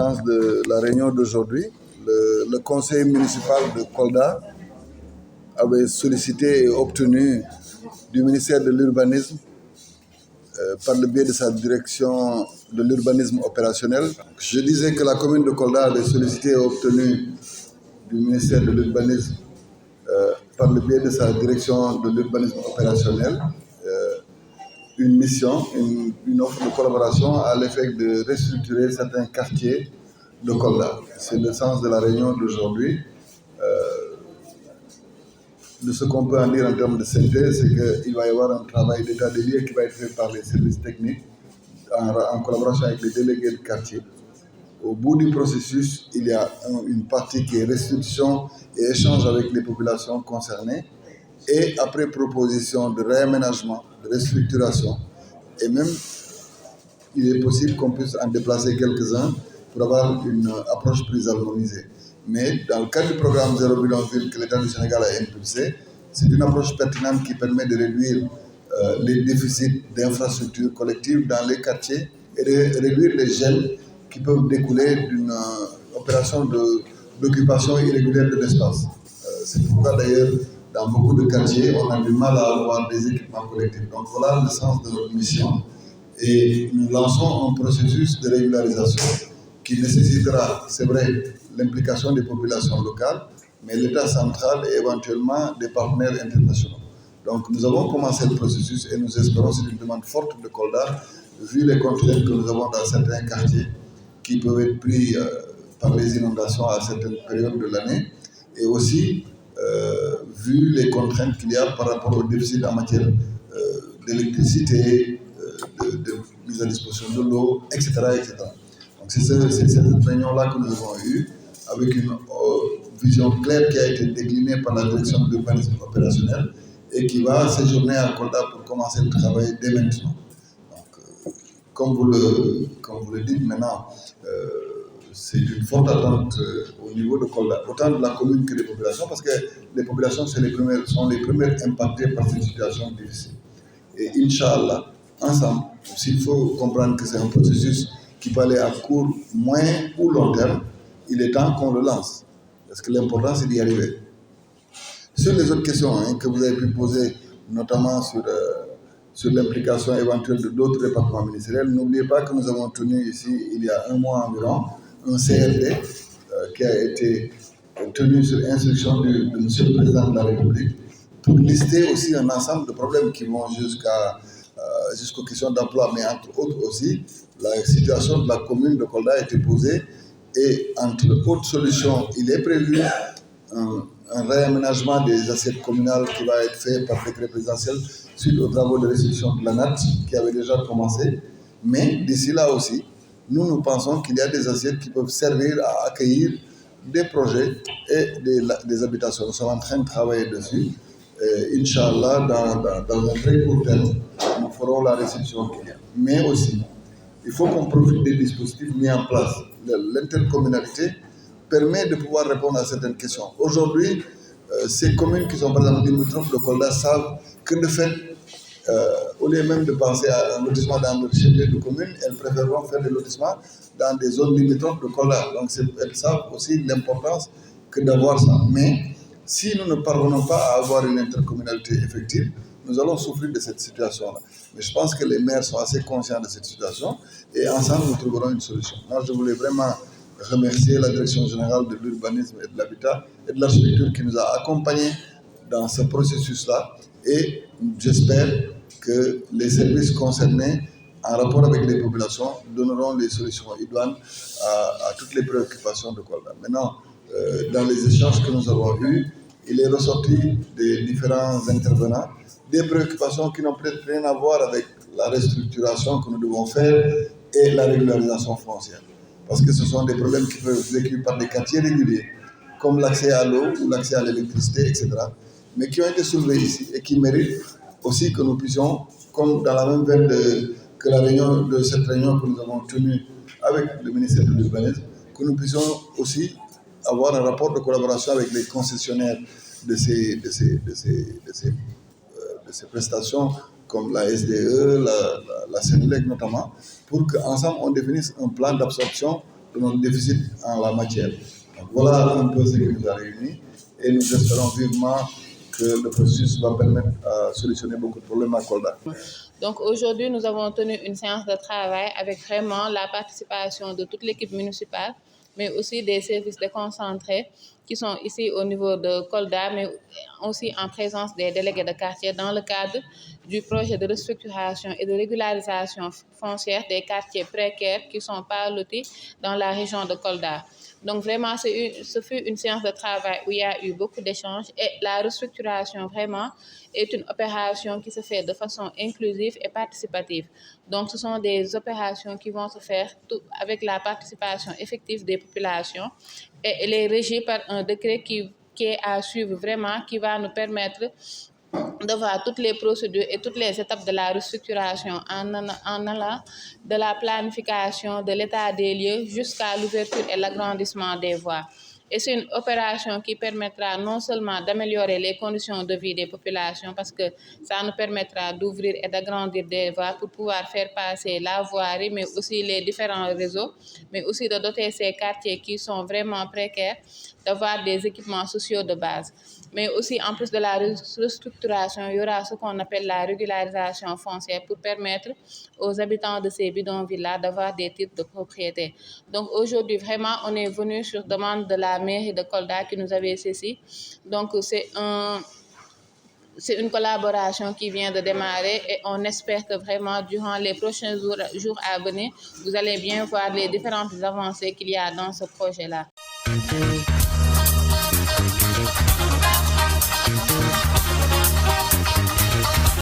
conséquence de la réunion d'aujourd'hui, le conseil municipal de Kolda avait sollicité et obtenu du ministère de l'Urbanisme, par le biais de sa direction de l'urbanisme opérationnel. Je disais que la commune de Kolda avait sollicité et obtenu du ministère de l'Urbanisme, par le biais de sa direction de l'urbanisme opérationnel, une mission, une offre de collaboration à l'effet de restructurer certains quartiers de Kolda. C'est le sens de la réunion d'aujourd'hui. De ce qu'on peut en dire en termes de synthèse, c'est qu'il va y avoir un travail d'état des lieux qui va être fait par les services techniques en collaboration avec les délégués de quartier. Au bout du processus, il y a une partie qui est restitution et échange avec les populations concernées. Et après proposition de réaménagement, de restructuration, et même il est possible qu'on puisse en déplacer quelques-uns pour avoir une approche plus harmonisée. Mais dans le cadre du programme Zéro Bilan Ville que l'État du Sénégal a impulsé, c'est une approche pertinente qui permet de réduire les déficits d'infrastructures collectives dans les quartiers et de réduire les gènes qui peuvent découler d'une opération d'occupation irrégulière de l'espace. C'est pourquoi d'ailleurs, dans beaucoup de quartiers, on a du mal à avoir des équipements collectifs. Donc voilà le sens de notre mission. Et nous lançons un processus de régularisation qui nécessitera, c'est vrai, l'implication des populations locales, mais l'État central et éventuellement des partenaires internationaux. Donc nous avons commencé le processus et nous espérons, c'est une demande forte de Kolda, vu les contraintes que nous avons dans certains quartiers qui peuvent être pris par les inondations à certaines périodes de l'année, et aussi vu les contraintes qu'il y a par rapport au déficit en matière d'électricité, de mise à disposition de l'eau, etc., etc. Donc c'est cette réunion-là que nous avons eue, avec une vision claire qui a été déclinée par la direction de l'urbanisme opérationnel et qui va séjourner à Kolda pour commencer le travail dès maintenant. Donc, comme vous le dites maintenant, c'est une forte attente au niveau de Kolda, autant de la commune que des populations, parce que les populations sont les premières impactées par cette situation difficile. Et Inch'Allah, ensemble, s'il faut comprendre que c'est un processus qui peut aller à court, moyen ou long terme, il est temps qu'on le lance. Parce que l'important, c'est d'y arriver. Sur les autres questions que vous avez pu poser, notamment sur l'implication éventuelle de d'autres départements ministériels, n'oubliez pas que nous avons tenu ici, il y a un mois environ, un CRD qui a été tenu sur instruction de M. le Président de la République pour lister aussi un ensemble de problèmes qui vont jusqu'aux questions d'emploi, mais entre autres aussi, la situation de la commune de Kolda a été posée et entre autres solutions, il est prévu un réaménagement des assiettes communales qui va être fait par décret présidentiel suite aux travaux de restitution de la NAT qui avaient déjà commencé. Mais d'ici là aussi, nous pensons qu'il y a des assiettes qui peuvent servir à accueillir des projets et des habitations. Nous sommes en train de travailler dessus. Inch'Allah, dans un très court terme, nous ferons la restitution qu'il y a. Mais aussi, il faut qu'on profite des dispositifs mis en place. L'intercommunalité permet de pouvoir répondre à certaines questions. Aujourd'hui, ces communes qui sont par exemple limitrophes de Kolda savent que de fait, au lieu même de penser à un lotissement dans notre chef-lieu de commune, elles préféreront faire des lotissements dans des zones limitrophes de Kolda. Donc elles savent aussi l'importance que d'avoir ça. Mais si nous ne parvenons pas à avoir une intercommunalité effective, nous allons souffrir de cette situation-là. Mais je pense que les maires sont assez conscients de cette situation et ensemble nous trouverons une solution. Moi, je voulais vraiment remercier la Direction générale de l'urbanisme et de l'habitat et de l'architecture qui nous a accompagnés dans ce processus-là, et j'espère que les services concernés, en rapport avec les populations, donneront les solutions idoines à toutes les préoccupations de Kolda. Maintenant, dans les échanges que nous avons eus, il est ressorti des différents intervenants des préoccupations qui n'ont peut-être rien à voir avec la restructuration que nous devons faire et la régularisation foncière. Parce que ce sont des problèmes qui peuvent être vécus par des quartiers réguliers, comme l'accès à l'eau ou l'accès à l'électricité, etc., mais qui ont été soulevés ici et qui méritent aussi que nous puissions, comme dans la même veine que cette réunion que nous avons tenue avec le ministère de l'Urbanisme, que nous puissions aussi avoir un rapport de collaboration avec les concessionnaires de ces prestations, comme la SDE, la Sénélec notamment, pour qu'ensemble on définisse un plan d'absorption de notre déficit en la matière. Donc, voilà un peu ce qui nous a réunis et nous espérons vivement que le processus va permettre à solutionner beaucoup de problèmes à Kolda. Donc aujourd'hui, nous avons tenu une séance de travail avec vraiment la participation de toute l'équipe municipale, mais aussi des services déconcentrés qui sont ici au niveau de Kolda, mais aussi en présence des délégués de quartier dans le cadre du projet de restructuration et de régularisation foncière des quartiers précaires qui sont pas lotis dans la région de Kolda. Donc vraiment, ce fut une séance de travail où il y a eu beaucoup d'échanges et la restructuration vraiment est une opération qui se fait de façon inclusive et participative. Donc ce sont des opérations qui vont se faire avec la participation effective des populations et elle est régie par un décret qui est à suivre vraiment, qui va nous permettre de voir toutes les procédures et toutes les étapes de la restructuration en allant de la planification, de l'état des lieux jusqu'à l'ouverture et l'agrandissement des voies. Et c'est une opération qui permettra non seulement d'améliorer les conditions de vie des populations, parce que ça nous permettra d'ouvrir et d'agrandir des voies pour pouvoir faire passer la voirie, mais aussi les différents réseaux, mais aussi de doter ces quartiers qui sont vraiment précaires d'avoir des équipements sociaux de base. Mais aussi, en plus de la restructuration, il y aura ce qu'on appelle la régularisation foncière pour permettre aux habitants de ces bidonvilles-là d'avoir des titres de propriété. Donc aujourd'hui, vraiment, on est venu sur demande de la mairie de Kolda qui nous avait saisi. Donc c'est une collaboration qui vient de démarrer et on espère que vraiment durant les prochains jours à venir, vous allez bien voir les différentes avancées qu'il y a dans ce projet-là.